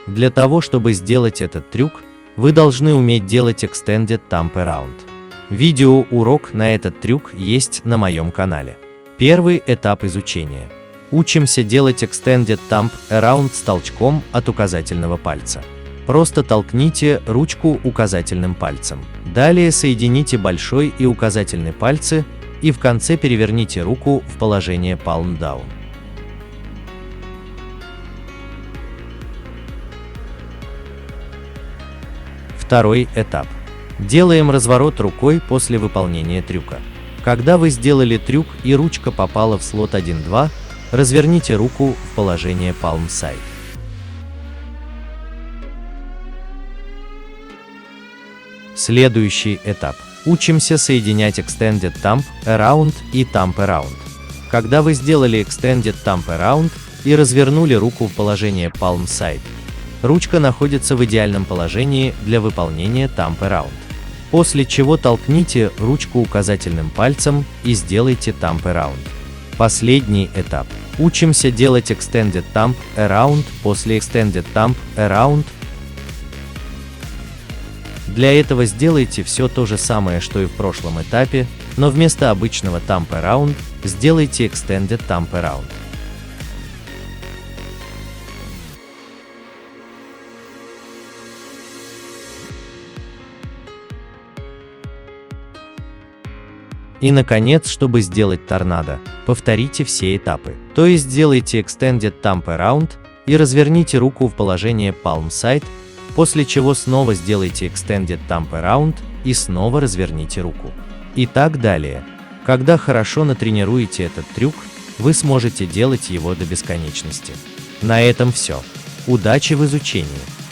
Для того, чтобы сделать этот трюк, вы должны уметь делать Extended Thumb Around. Видеоурок на этот трюк есть на моем канале. Первый этап изучения. Учимся делать Extended Thumb Around с толчком от указательного пальца. Просто толкните ручку указательным пальцем. Далее соедините большой и указательный пальцы и в конце переверните руку в положение Palm Down. Второй этап. Делаем разворот рукой после выполнения трюка. Когда вы сделали трюк и ручка попала в слот 1-2, разверните руку в положение Palm Side. Следующий этап. Учимся соединять Extended Thumb Around и Thumb Around. Когда вы сделали Extended Thumb Around и развернули руку в положение Palm Side, ручка находится в идеальном положении для выполнения Thumb Around. После чего толкните ручку указательным пальцем и сделайте Thumb Around. Последний этап. Учимся делать Extended Thumb Around после Extended Thumb Around. Для этого сделайте все то же самое, что и в прошлом этапе, но вместо обычного Thumb Around сделайте Extended Thumb Around. И наконец, чтобы сделать торнадо, повторите все этапы. То есть сделайте Extended Thumb Around и разверните руку в положение Palm Side, после чего снова сделайте Extended Thumb Around и снова разверните руку. И так далее. Когда хорошо натренируете этот трюк, вы сможете делать его до бесконечности. На этом все. Удачи в изучении!